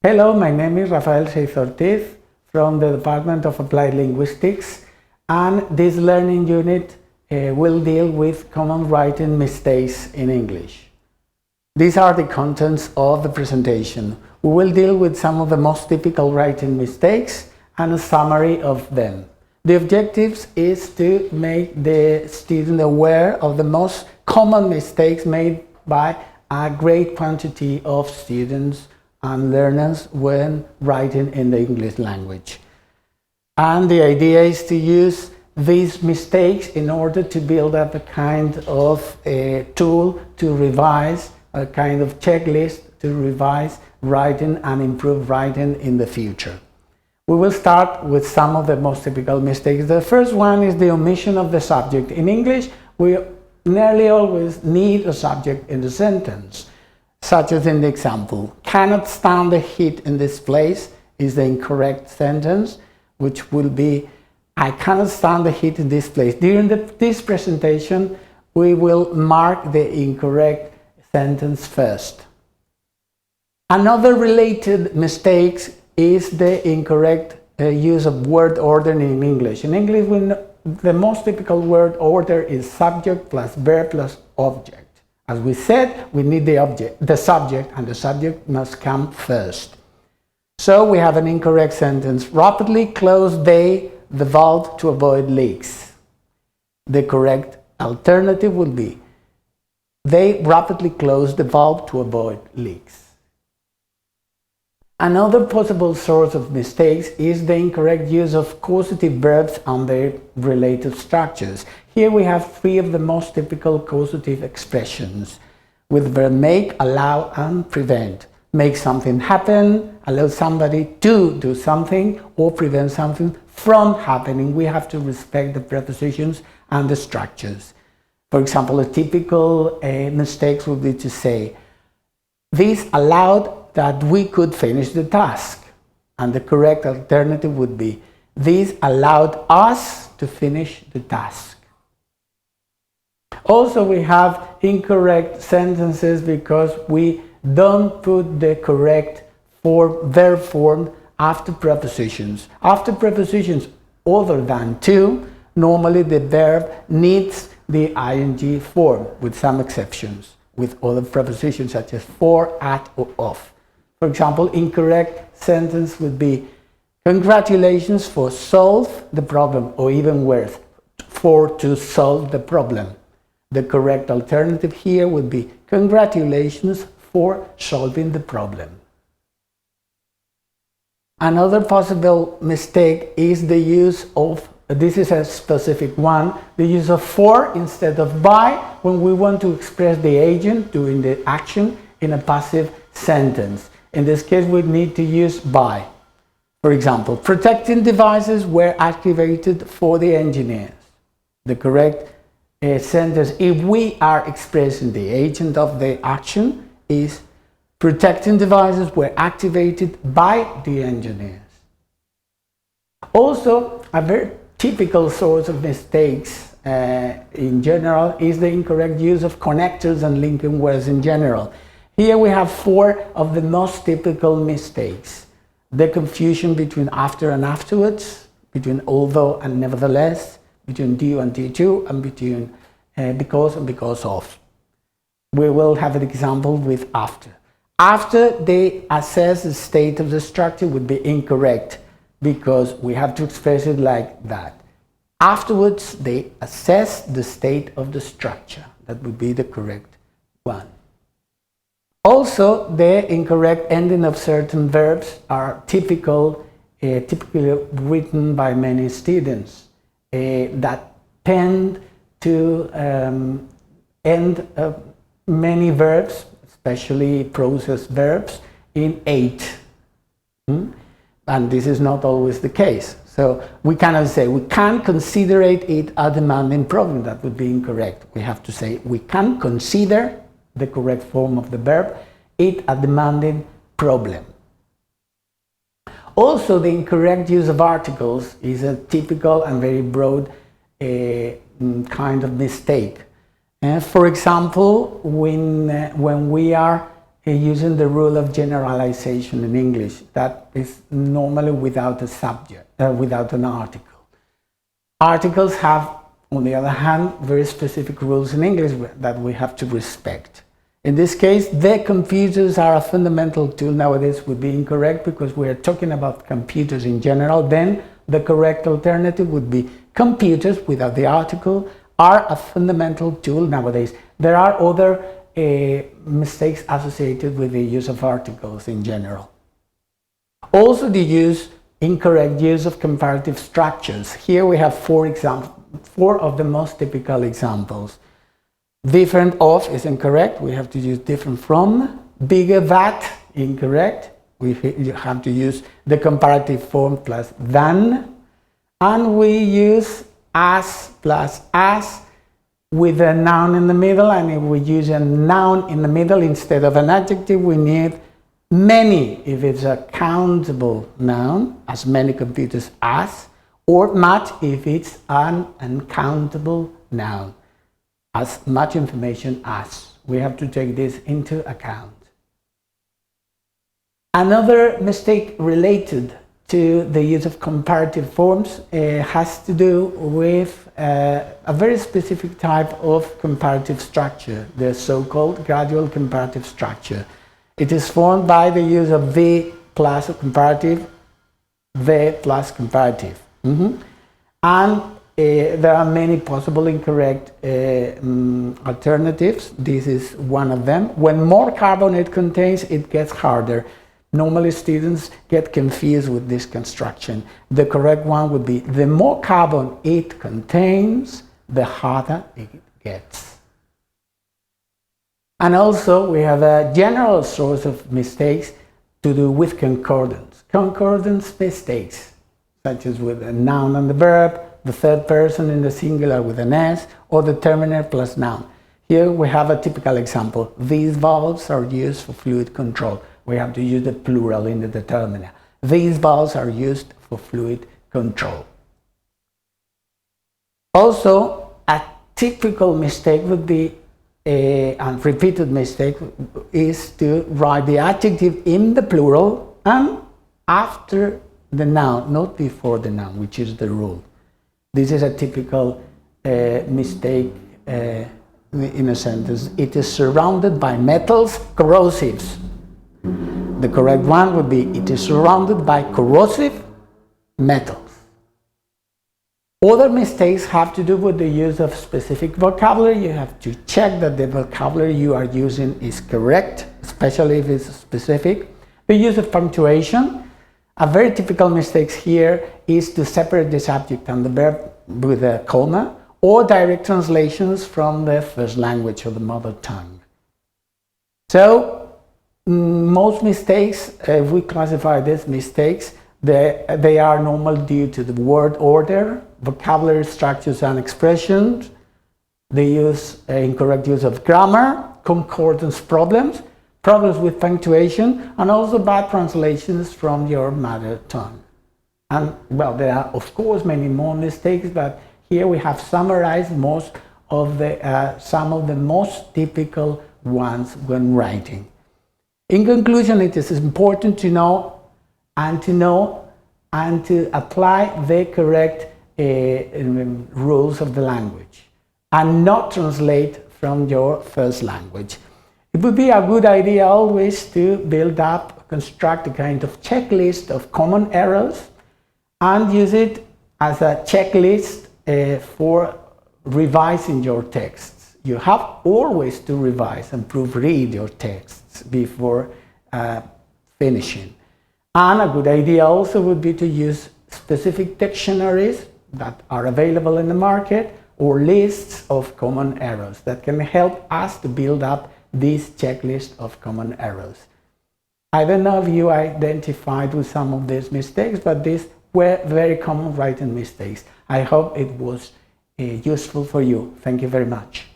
Hello, my name is Rafael Seiz Ortiz from the Department of Applied Linguistics, and this learning unit will deal with common writing mistakes in English. These are the contents of the presentation. We will deal with some of the most typical writing mistakes and a summary of them. The objective is to make the student aware of the most common mistakes made by a great quantity of students and learners when writing in the English language. And the idea is to use these mistakes in order to build up a kind of a tool to revise, a kind of checklist to revise writing and improve writing in the future. We will start with some of the most typical mistakes. The first one is the omission of the subject. In English, we nearly always need a subject in the sentence, such as in the example, cannot stand the heat in this place is the incorrect sentence, which will be, I cannot stand the heat in this place. During this presentation, we will mark the incorrect sentence first. Another related mistake is the incorrect use of word order in English. In English, the most typical word order is subject plus verb plus object. As we said, we need the subject, and the subject must come first. So we have an incorrect sentence. Rapidly close the valve to avoid leaks. The correct alternative would be, they rapidly close the valve to avoid leaks. Another possible source of mistakes is the incorrect use of causative verbs and their related structures. Here we have three of the most typical causative expressions with verb make, allow, and prevent. Make something happen, allow somebody to do something, or prevent something from happening. We have to respect the prepositions and the structures. For example, a typical mistake would be to say, this allowed that we could finish the task. And the correct alternative would be, this allowed us to finish the task. Also, we have incorrect sentences because we don't put the correct verb form after prepositions. After prepositions other than to, normally the verb needs the ing form, with some exceptions, with other prepositions such as for, at, or of. For example, incorrect sentence would be, congratulations for solve the problem, or even worse, for to solve the problem. The correct alternative here would be, congratulations for solving the problem. Another possible mistake is the use of, this is a specific one, the use of for instead of by when we want to express the agent doing the action in a passive sentence. In this case, we need to use by. For example, protecting devices were activated for the engineers. The correct sentence, if we are expressing the agent of the action, is protecting devices were activated by the engineers. Also, a very typical source of mistakes in general is the incorrect use of connectors and linking words in general. Here we have four of the most typical mistakes. The confusion between after and afterwards, between although and nevertheless, between due and due to, and between because and because of. We will have an example with after. After they assess the state of the structure would be incorrect because we have to express it like that. Afterwards, they assess the state of the structure. That would be the correct one. Also, the incorrect ending of certain verbs are typically written by many students that tend to end many verbs, especially process verbs, in ate. And this is not always the case. So we cannot say we can consider it a demanding problem. That would be incorrect. We have to say we can consider the correct form of the verb, it a demanding problem. Also, the incorrect use of articles is a typical and very broad kind of mistake. For example, when we are using the rule of generalization in English. That is normally without a subject, without an article. Articles have, on the other hand, very specific rules in English that we have to respect. In this case, the computers are a fundamental tool. Nowadays would be incorrect because we are talking about computers in general. Then the correct alternative would be computers without the article are a fundamental tool nowadays. There are other mistakes associated with the use of articles in general. Also the incorrect use of comparative structures. Here we have four of the most typical examples. Different of is incorrect, we have to use different from. Bigger that, incorrect, you have to use the comparative form plus than. And we use as plus as with a noun in the middle, and if we use a noun in the middle instead of an adjective, we need many if it's a countable noun, as many computers as, or much if it's an uncountable noun, as much information as. We have to take this into account. Another mistake related to the use of comparative forms has to do with a very specific type of comparative structure, the so-called gradual comparative structure. It is formed by the use of the plus comparative, the plus comparative. And there are many possible incorrect alternatives. This is one of them. When more carbon it contains, it gets harder. Normally students get confused with this construction. The correct one would be the more carbon it contains, the harder it gets. And also we have a general source of mistakes to do with concordance. Concordance mistakes, such as with a noun and the verb, the third person in the singular with an S, or the determiner plus noun. Here we have a typical example. These valves are used for fluid control. We have to use the plural in the determiner. These valves are used for fluid control. Also, a typical mistake would be, and repeated mistake, is to write the adjective in the plural and after the noun, not before the noun, which is the rule. This is a typical mistake in a sentence. It is surrounded by metals, corrosives. The correct one would be, it is surrounded by corrosive metals. Other mistakes have to do with the use of specific vocabulary. You have to check that the vocabulary you are using is correct, especially if it's specific. The use of punctuation. A very typical mistake here is to separate the subject and the verb with a comma, or direct translations from the first language or the mother tongue. So, most mistakes, if we classify these mistakes, they are normal due to the word order, vocabulary structures and expressions, the incorrect use of grammar, concordance problems, problems with punctuation, and also bad translations from your mother tongue. And well, there are of course many more mistakes, but here we have summarized most of some of the most typical ones when writing. In conclusion, it is important to know and to apply the correct rules of the language and not translate from your first language. It would be a good idea always to construct a kind of checklist of common errors and use it as a checklist for revising your texts. You have always to revise and proofread your texts before finishing. And a good idea also would be to use specific dictionaries that are available in the market or lists of common errors that can help us to build up this checklist of common errors. I don't know if you identified with some of these mistakes, but these were very common writing mistakes. I hope it was useful for you. Thank you very much.